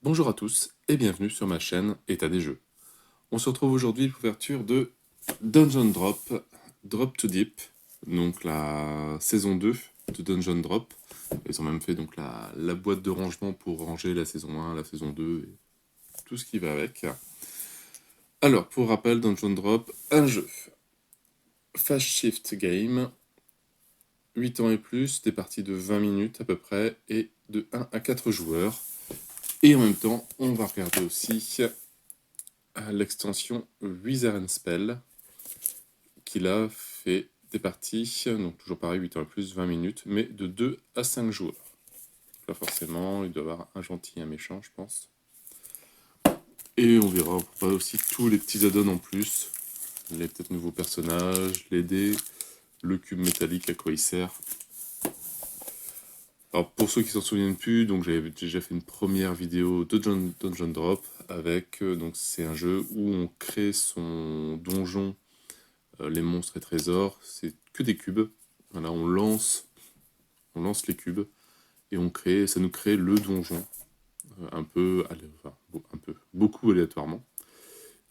Bonjour à tous et bienvenue sur ma chaîne État des jeux. On se retrouve aujourd'hui pour l'ouverture de Dungeon Drop, Drop to Deep, donc la saison 2 de Dungeon Drop. Ils ont même fait donc la boîte de rangement pour ranger la saison 1, la saison 2 et tout ce qui va avec. Alors, pour rappel, Dungeon Drop, un jeu. Fast Shift Game, 8 ans et plus, des parties de 20 minutes à peu près, et de 1 à 4 joueurs. Et en même temps, on va regarder aussi l'extension Wizard and Spell, qui là fait des parties, donc toujours pareil, 8 ans et plus, 20 minutes, mais de 2 à 5 joueurs. Là forcément, il doit y avoir un gentil et un méchant, je pense. Et on verra, on pourra aussi tous les petits add-ons en plus, les peut-être nouveaux personnages, les dés, le cube métallique, à quoi il sert. Alors pour ceux qui s'en souviennent plus, donc j'avais déjà fait une première vidéo de Dungeon Drop avec, donc c'est un jeu où on crée son donjon, les monstres et trésors, c'est que des cubes. Voilà, on lance les cubes et ça nous crée le donjon, beaucoup aléatoirement.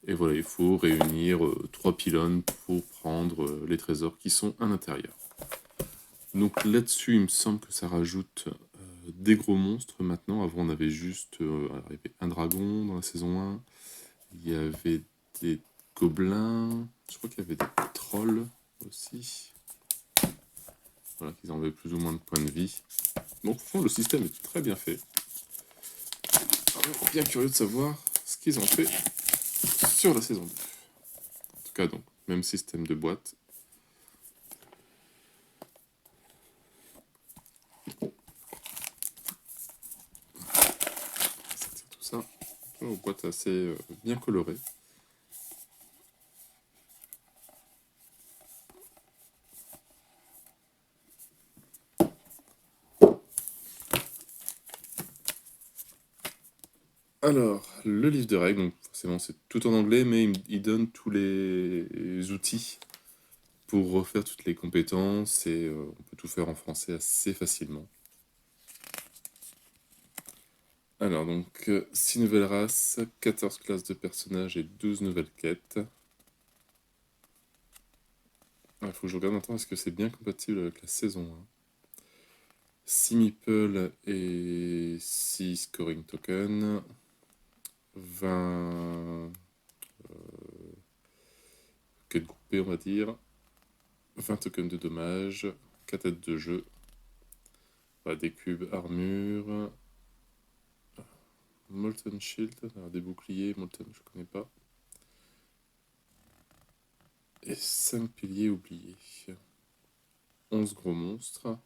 Et voilà, il faut réunir 3 pylônes pour prendre les trésors qui sont à l'intérieur. Donc là-dessus, il me semble que ça rajoute des gros monstres maintenant. Avant, on avait juste alors, il y avait un dragon dans la saison 1. Il y avait des gobelins. Je crois qu'il y avait des trolls aussi. Voilà, qu'ils enlevaient plus ou moins de points de vie. Donc, au fond, le système est très bien fait. Alors, bien curieux de savoir ce qu'ils ont fait sur la saison 2. En tout cas, donc, même système de boîte. C'est tout ça. Une boîte assez bien colorée. Alors, le livre de règles, donc forcément c'est tout en anglais, mais il donne tous les outils pour refaire toutes les compétences et on peut tout faire en français assez facilement. Alors donc, 6 nouvelles races, 14 classes de personnages et 12 nouvelles quêtes. Il faut que je regarde maintenant, est-ce que c'est bien compatible avec la saison 1. 6 meeples et 6 scoring tokens. 20 quêtes groupées, on va dire. 20 tokens de dommages. 4 aides de jeu. Voilà, des cubes armure. Molten Shield, alors des boucliers, Molten je connais pas. Et 5 piliers oubliés. 11 gros monstres.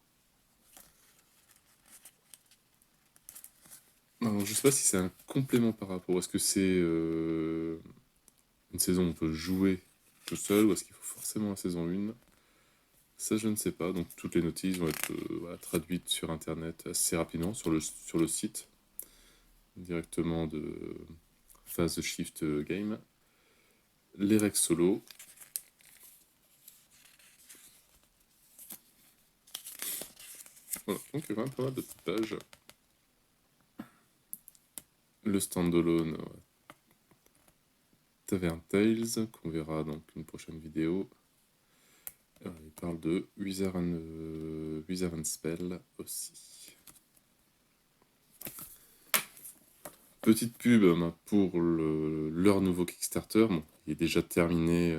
Alors, je sais pas si c'est un complément par rapport. Est-ce que c'est une saison où on peut jouer tout seul ou est-ce qu'il faut forcément la saison 1? Ça, je ne sais pas. Donc, toutes les notices vont être voilà, traduites sur internet assez rapidement sur le site directement de Phase Shift Game. Les règles solo. Voilà, donc il y a quand même pas mal de petites pages. Le standalone, ouais. Tavern Tales, qu'on verra dans une prochaine vidéo. Alors, il parle de Wizard and Spell aussi. Petite pub pour leur nouveau Kickstarter. Bon, il est déjà terminé.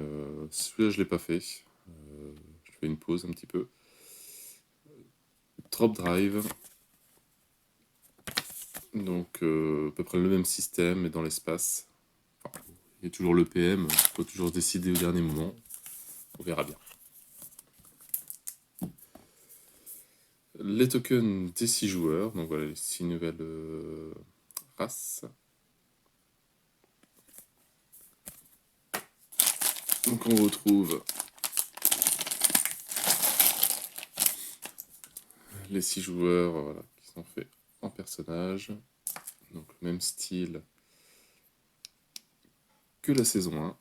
Celui-là, je ne l'ai pas fait. Je fais une pause un petit peu. Drop Drive. Donc, à peu près le même système, mais dans l'espace. Enfin, il y a toujours le PM. Il faut toujours décider au dernier moment. On verra bien. Les tokens des 6 joueurs. Donc voilà les 6 nouvelles races. Donc on retrouve les 6 joueurs voilà, qui sont faits en personnage. Donc même style que la saison 1.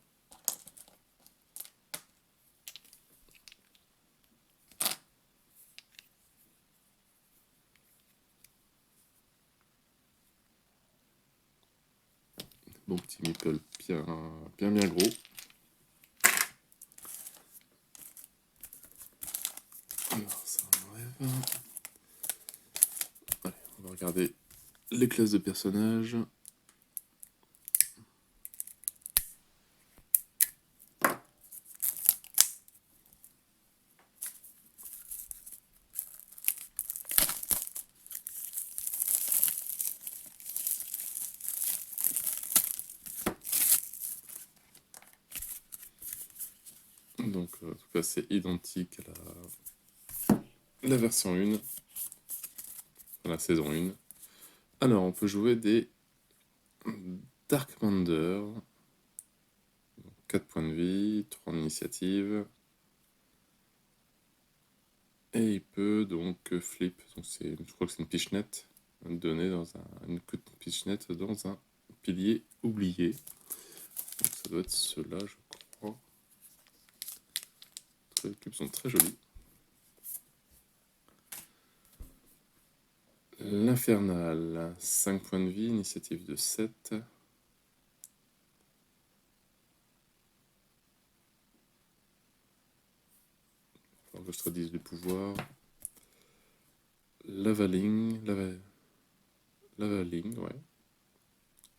Bon petit meeple bien gros. Alors ça on enlève. Allez, on va regarder les classes de personnages. Donc en tout cas c'est identique à la version 1, à la saison 1. Alors on peut jouer des Darkmander, 4 points de vie, 3 d'initiative. Et il peut donc flip, donc je crois que c'est une pichenette, donnée dans une queue de pichenette dans un pilier oublié. Donc ça doit être ceux-là, je crois. Les cubes sont très jolis. L'Infernal, 5 points de vie, initiative de 7. Alors que je traduise les pouvoirs. Lavaling, ouais.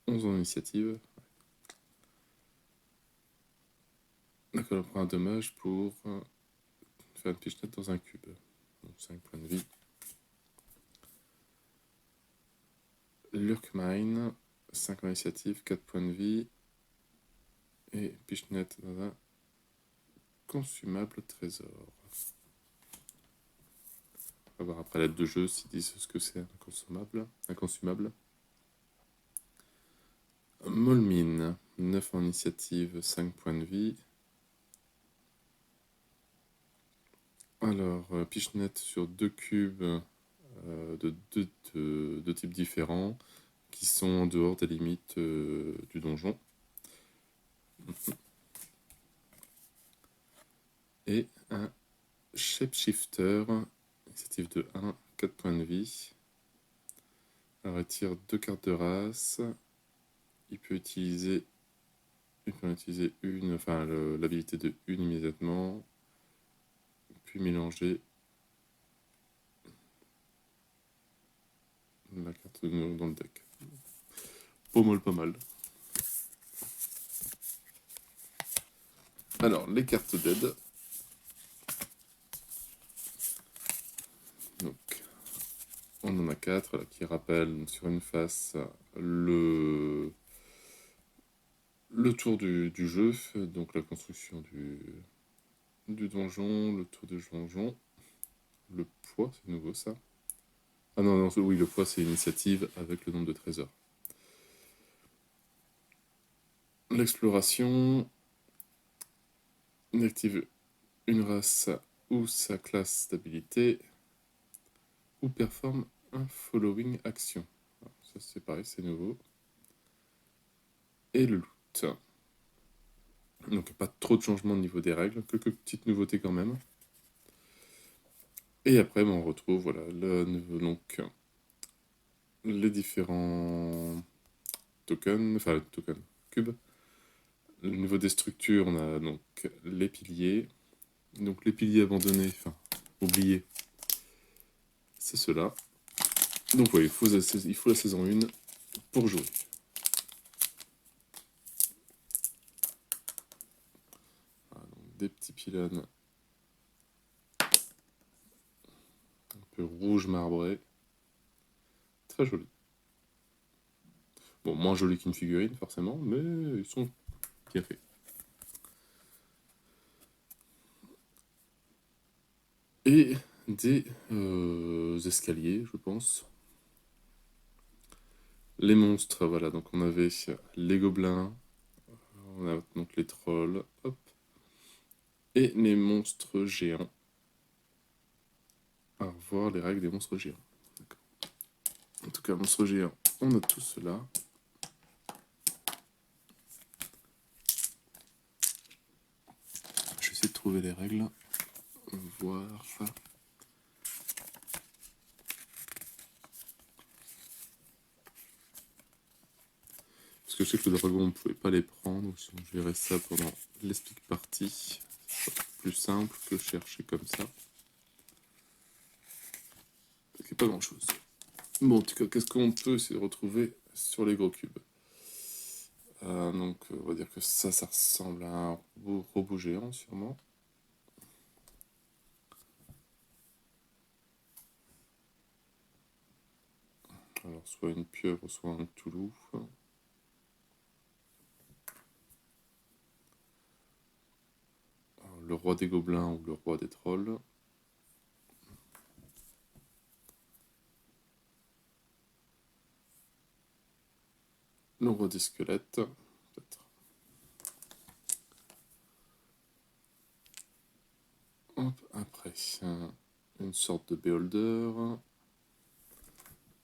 11 en initiative. D'accord, on prend un dommage pour faire une pichenette dans un cube. Donc 5 points de vie. Lurkmine, 5 en initiative, 4 points de vie. Et pichenette dans un consumable trésor. On va voir après l'aide de jeu s'ils disent ce que c'est un consumable. Molmine, 9 en initiative, 5 points de vie. Alors, pichenette sur 2 cubes de deux types différents qui sont en dehors des limites du donjon. Et un Shapeshifter, initiative de 1, 4 points de vie. Alors, il tire 2 cartes de race. Il peut utiliser l'habilité de 1 immédiatement. Puis mélanger la carte de nouveau dans le deck. Pas mal. Alors, les cartes d'aide. Donc, on en a 4 là, qui rappellent sur une face le tour du jeu, donc la construction du donjon, le tour du donjon, le poids, c'est nouveau ça. Ah non, oui, le poids c'est l'initiative avec le nombre de trésors. L'exploration active une race ou sa classe d'habilité ou performe un following action. Alors, ça c'est pareil, c'est nouveau. Et le loot. Donc pas trop de changements au niveau des règles, quelques petites nouveautés quand même. Et après, on retrouve voilà, donc, les différents tokens, cubes. Au niveau des structures, on a donc les piliers. Donc les piliers abandonnés, oubliés, c'est ceux-là. Donc oui, il faut la saison 1 pour jouer. Voilà, donc des petits pylônes un peu rouge marbré. Très joli. Bon, moins joli qu'une figurine forcément, mais ils sont bien faits. Et des escaliers, je pense. Les monstres, voilà, donc on avait les gobelins, on a donc les trolls, hop, et les monstres géants. À revoir les règles des monstres géants. En tout cas, monstres géants, on a tout cela. Je vais essayer de trouver les règles. Voir. Parce que je sais que le dragon, on ne pouvait pas les prendre, sinon je verrai ça pendant l'explique partie. C'est plus simple que chercher comme ça. C'est pas grand chose. Bon, en tout cas, qu'est-ce qu'on peut essayer de retrouver sur les gros cubes? Donc, on va dire que ça ressemble à un robot géant, sûrement. Alors, soit une pieuvre, soit un Cthulhu. Alors, le roi des gobelins ou le roi des trolls. Le roi des squelettes, peut-être. Après, une sorte de beholder.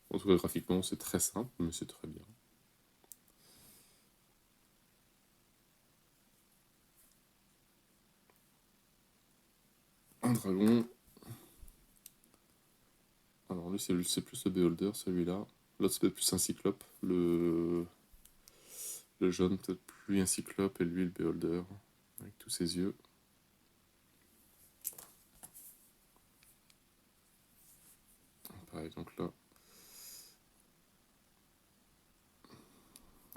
En tout cas, graphiquement, c'est très simple, mais c'est très bien. Un dragon. Alors lui, c'est plus le beholder, celui-là. L'autre, c'est peut-être plus un cyclope. Le jaune, peut-être plus un cyclope, et lui, le beholder, avec tous ses yeux. Pareil, donc là,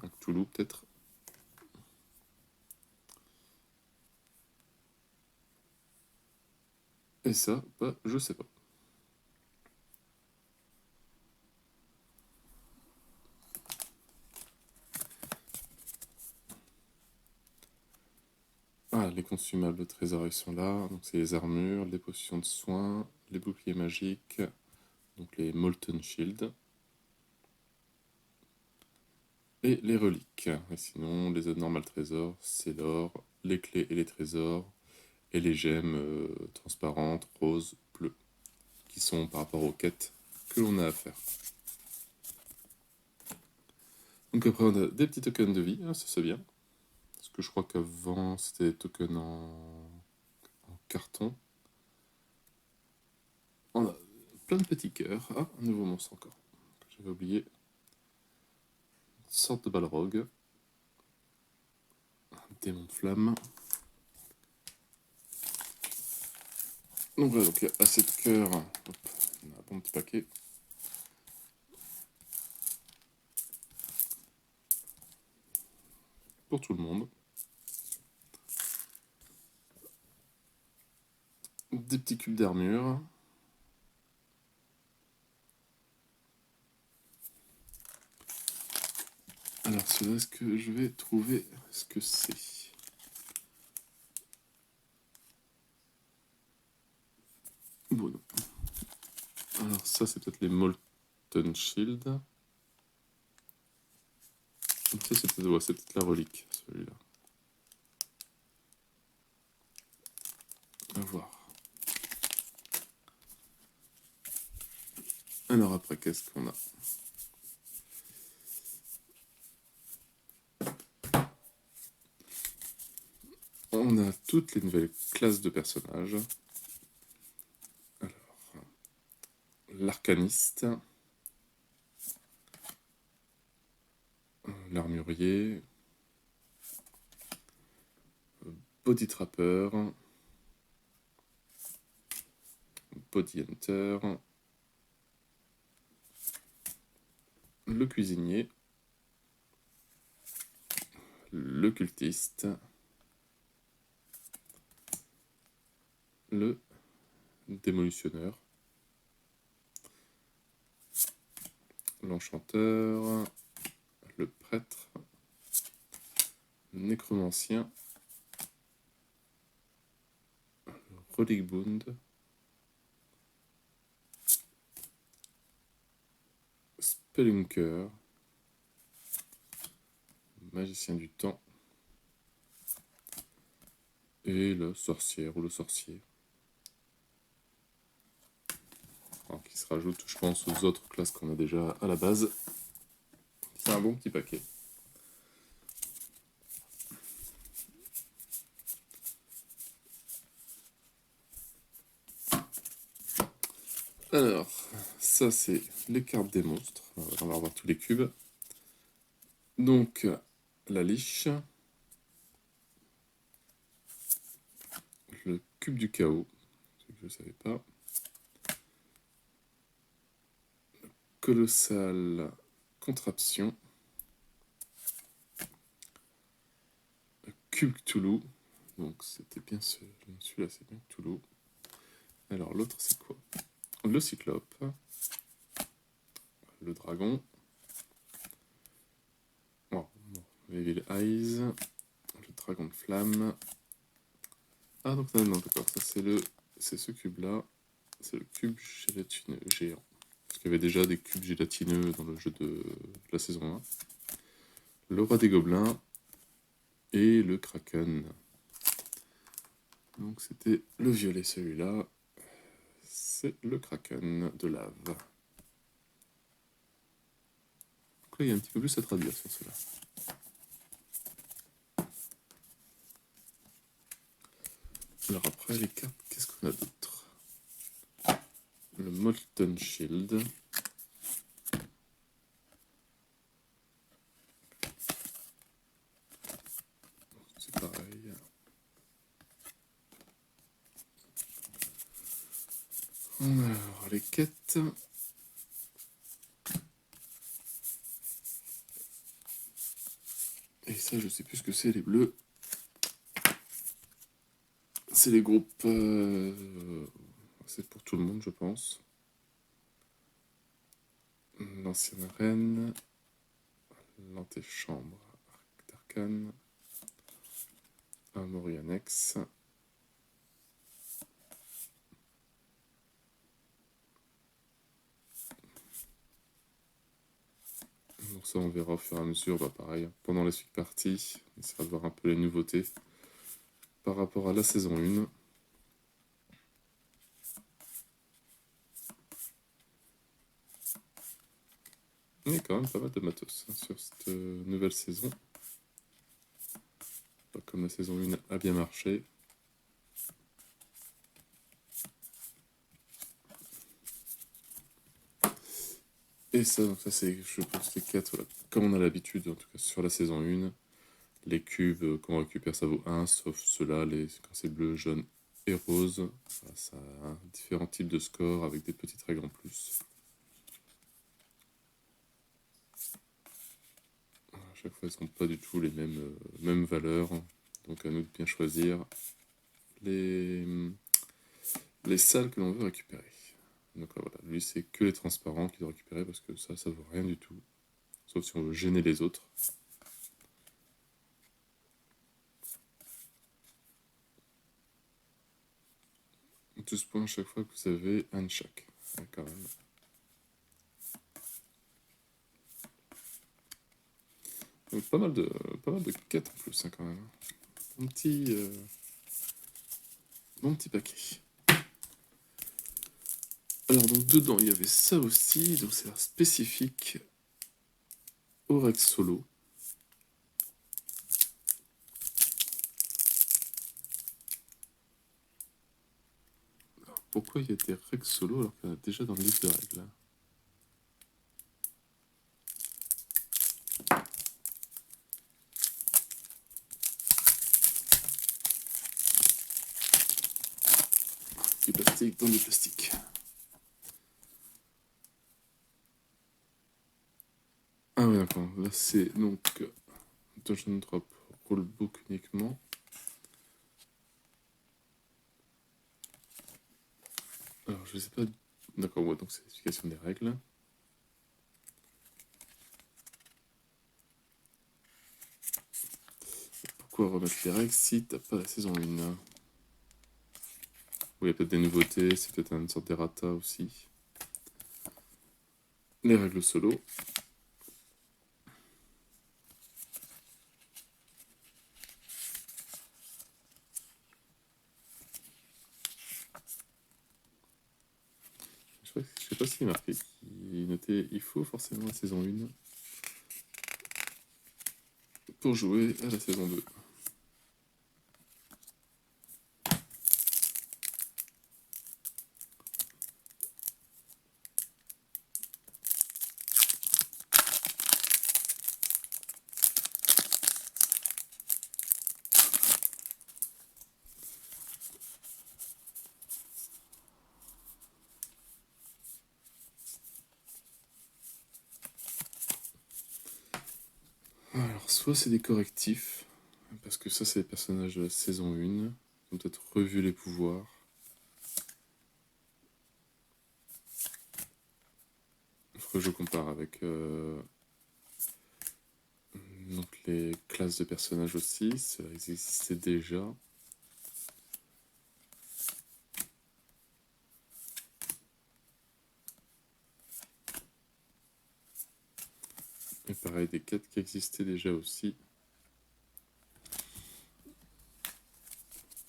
un Cthulhu, peut-être. Et ça, bah, je sais pas. Ah, les consumables trésors, ils sont là. Donc, c'est les armures, les potions de soins, les boucliers magiques, donc les Molten Shield. Et les reliques. Et sinon, les anormal trésors, c'est l'or, les clés et les trésors, et les gemmes transparentes, roses, bleues, qui sont par rapport aux quêtes que l'on a à faire. Donc après, on a des petits tokens de vie, hein, ça c'est bien. Parce que je crois qu'avant, c'était des tokens en carton. On a plein de petits cœurs. Ah, un nouveau monstre encore, que j'avais oublié. Une sorte de balrog. Un démon de flamme. Donc voilà, donc il y a assez de cœurs. Hop, on a un bon petit paquet. Pour tout le monde. Des petits cubes d'armure. Alors cela, est-ce que je vais trouver ce que c'est? Bon, non. Alors ça, c'est peut-être les Molten Shield. Ça, c'est peut-être la relique, celui-là. À voir. Alors après, qu'est-ce qu'on a? On a toutes les nouvelles classes de personnages. Alors, l'arcaniste, l'armurier, body trapper, body hunter, le cuisinier, le cultiste, le démolitionneur, l'enchanteur, le prêtre, le nécromancien, le relic bound, spelunker, magicien du temps, et le sorcière ou le sorcier. Alors, qui se rajoute, je pense, aux autres classes qu'on a déjà à la base. C'est un bon petit paquet. Alors, ça c'est les cartes des monstres. On va avoir tous les cubes. Donc, la liche, le cube du chaos, ce que je ne savais pas, colossale contraption, cube Cthulhu, donc c'était bien celui-là, c'est bien Cthulhu. Alors l'autre c'est quoi? Le cyclope, le dragon, oh, bon, Evil Eyes, le dragon de flamme. Ah donc non, d'accord, ça c'est ce cube-là, c'est le cube gélatineux géant. Parce qu'il y avait déjà des cubes gélatineux dans le jeu de la saison 1. Le roi des gobelins et le kraken. Donc c'était le violet celui-là. C'est le kraken de lave. Donc là il y a un petit peu plus à traduire sur cela. Alors après les cartes, qu'est-ce qu'on a d'autre? Le Molten Shield. C'est pareil. Alors les quêtes. Et ça je sais plus ce que c'est, les bleus. C'est les groupes... c'est pour tout le monde je pense. L'ancienne reine, l'antéchambre d'Arcane, Armory annexe, donc ça on verra au fur et à mesure, bah pareil, pendant les suites parties, on essaiera de voir un peu les nouveautés par rapport à la saison 1. Il y a quand même pas mal de matos hein, sur cette nouvelle saison. Pas comme la saison 1 a bien marché. Et ça, donc ça c'est, je pense, les 4, voilà, comme on a l'habitude, en tout cas sur la saison 1. Les cubes qu'on récupère, ça vaut 1, sauf ceux-là, quand c'est bleu, jaune et rose. Voilà, ça a différents types de scores avec des petites règles en plus. À chaque fois, elles ne sont pas du tout les mêmes valeurs. Donc à nous de bien choisir les salles que l'on veut récupérer. Donc voilà, lui c'est que les transparents qu'il doit récupérer parce que ça vaut rien du tout. Sauf si on veut gêner les autres. 12 points à chaque fois que vous avez un de chaque. Ouais, quand même. Donc, pas mal de quêtes en plus, hein, quand même. Bon petit paquet. Alors, donc, dedans, il y avait ça aussi. Donc, c'est spécifique au Rex Solo. Alors, pourquoi il y a des Rex Solo alors qu'il y en a déjà dans le livre de règles? Du plastique dans du plastique. Ah oui, d'accord. Là, c'est donc Dungeon Drop Rulebook uniquement. Alors, je sais pas... D'accord, ouais, donc c'est l'explication des règles. Pourquoi remettre les règles si t'as pas la saison 1? Oui, il y a peut-être des nouveautés, c'est peut-être une sorte d'errata aussi. Les règles solo. Je sais pas s'il est marqué. Il faut forcément la saison 1 pour jouer à la saison 2. soit c'est des correctifs, parce que ça c'est les personnages de la saison 1, ils ont peut-être revu les pouvoirs. Il faudrait que je compare avec donc les classes de personnages aussi, ça existait déjà. Et pareil, des quêtes qui existaient déjà aussi.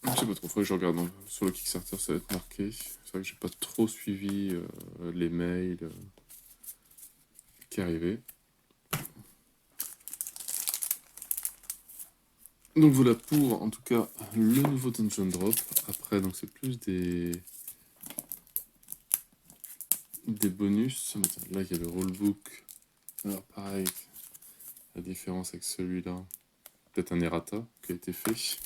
Je sais pas trop, faudrait que je regarde sur le Kickstarter, ça va être marqué. C'est vrai que j'ai pas trop suivi les mails qui arrivaient. Donc voilà pour en tout cas le nouveau Dungeon Drop. Après donc c'est plus des bonus. Là il y a le rulebook. Alors pareil, la différence avec celui-là, peut-être un errata qui a été fait.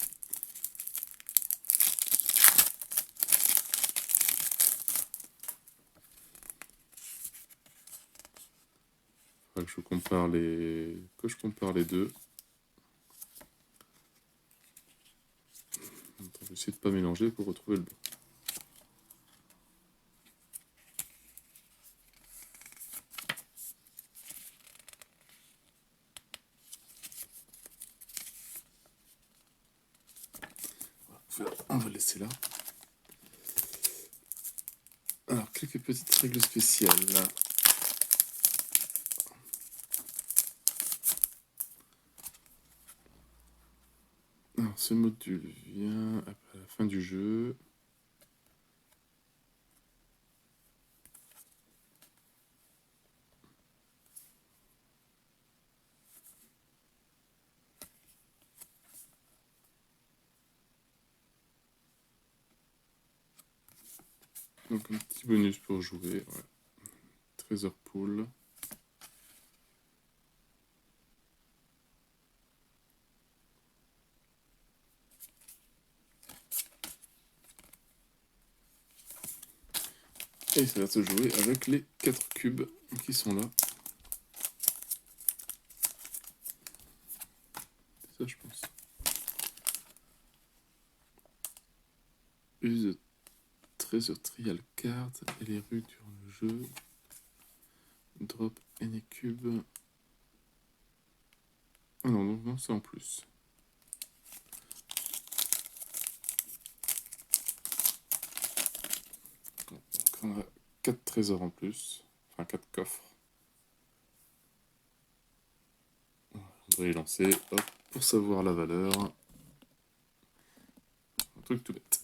Faudra que je compare les deux. On va essayer de pas mélanger pour retrouver le bon. On va le laisser là. Alors, quelques petites règles spéciales. Alors, ce module vient après la fin du jeu. Donc, un petit bonus pour jouer. Ouais. Trésor pool. Et ça va se jouer avec les 4 cubes qui sont là. C'est ça, je pense. Use de Treasure Trial Card et les rues durant le jeu. Drop any cube. Ah non, non, c'est en plus. Donc on a 4 trésors en plus. Enfin, 4 coffres. On va y lancer, hop, pour savoir la valeur. Un truc tout bête.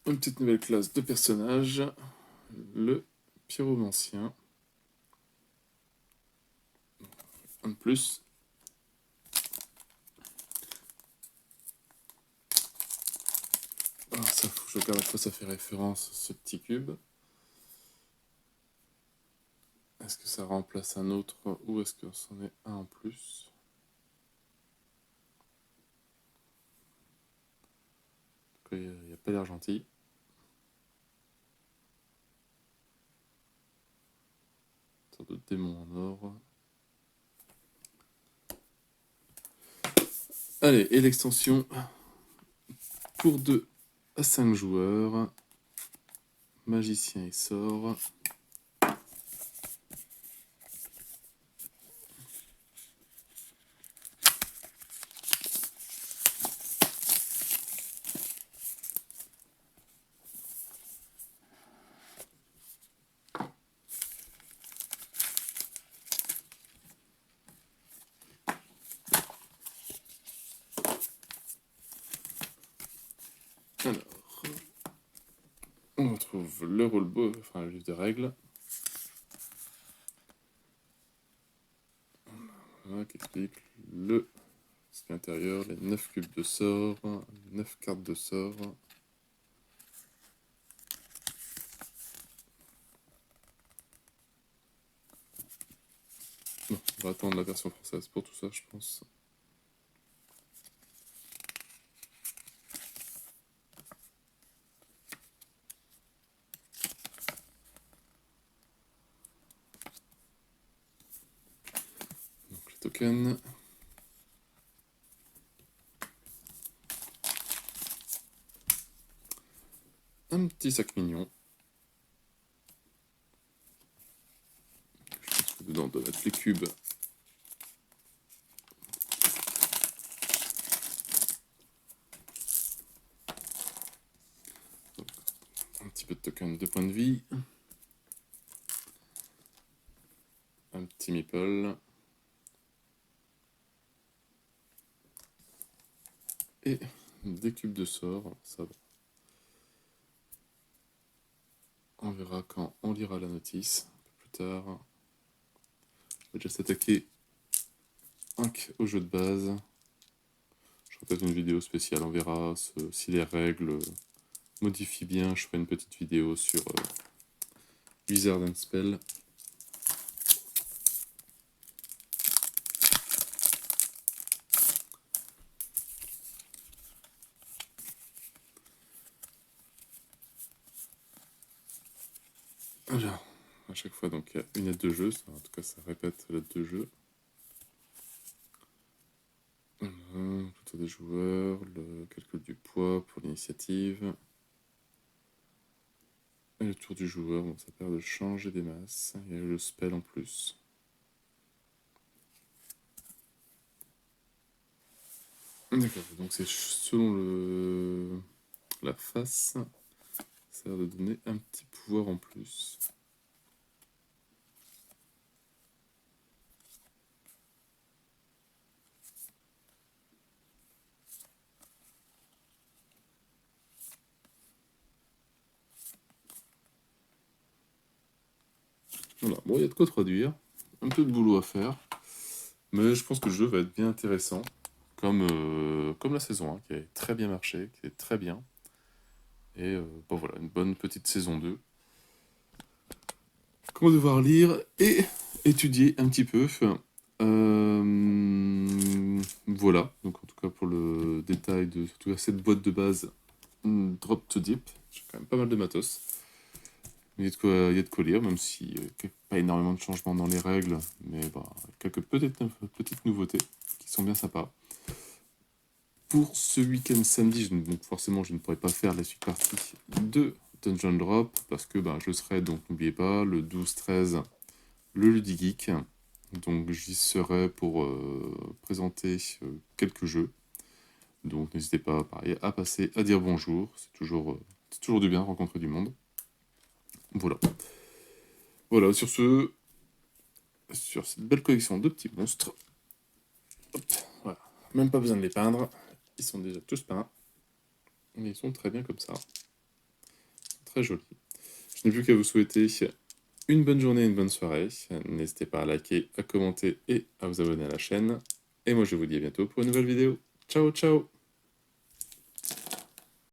Une petite nouvelle classe de personnage, le pyromancien. Un de plus. Alors ça, faut que je regarde à quoi ça fait référence, ce petit cube. Est-ce que ça remplace un autre ou est-ce que c'en est un en plus? En tout cas, il n'y a pas l'air gentil. Une sorte de démon en or. Allez, et l'extension pour 2 à 5 joueurs. Magicien et sort. Alors, on retrouve le rulebook, enfin le livre de règles. Voilà, qui explique ce qu'il y a à l'intérieur, les 9 cubes de sort, 9 cartes de sort. Bon, on va attendre la version française pour tout ça, je pense. token. Un petit sac mignon. Je pense que dedans doivent être les cubes. Un petit peu de token de points de vie. Un petit meeple. Et des cubes de sort, ça va. On verra quand on lira la notice, un peu plus tard. On va déjà s'attaquer au jeu de base. Je ferai peut-être une vidéo spéciale, on verra si les règles modifient bien. Je ferai une petite vidéo sur Wizard and Spell. Alors, à chaque fois, donc il y a une aide de jeu, en tout cas ça répète l'aide de jeu. Plutôt des joueurs, le calcul du poids pour l'initiative. Et le tour du joueur, donc ça permet de changer des masses. Il y a le spell en plus. D'accord, donc c'est selon la face, ça a l'air de donner un petit pouvoir en plus. Voilà, bon, il y a de quoi traduire, un peu de boulot à faire, mais je pense que le jeu va être bien intéressant, comme la saison 1, qui a très bien marché, qui est très bien. Et bon voilà, une bonne petite saison 2. Qu'on va devoir lire et étudier un petit peu. Voilà, donc en tout cas pour le détail de surtout cette boîte de base Drop to Deep, j'ai quand même pas mal de matos. Il y a de quoi lire, même si pas énormément de changements dans les règles, mais bah, quelques petites nouveautés qui sont bien sympas. Pour ce week-end samedi, donc forcément je ne pourrai pas faire la suite partie de Dungeon Drop, parce que bah, je serai, donc n'oubliez pas, le 12-13, le Ludigeek. Donc j'y serai pour présenter quelques jeux. Donc n'hésitez pas pareil, à passer, à dire bonjour. C'est toujours du bien de rencontrer du monde. Voilà. Voilà, sur cette belle collection de petits monstres. Hop, voilà. Même pas besoin de les peindre. Ils sont déjà tous peints. Mais ils sont très bien comme ça. Très jolis. Je n'ai plus qu'à vous souhaiter une bonne journée et une bonne soirée. N'hésitez pas à liker, à commenter et à vous abonner à la chaîne. Et moi je vous dis à bientôt pour une nouvelle vidéo. Ciao ciao!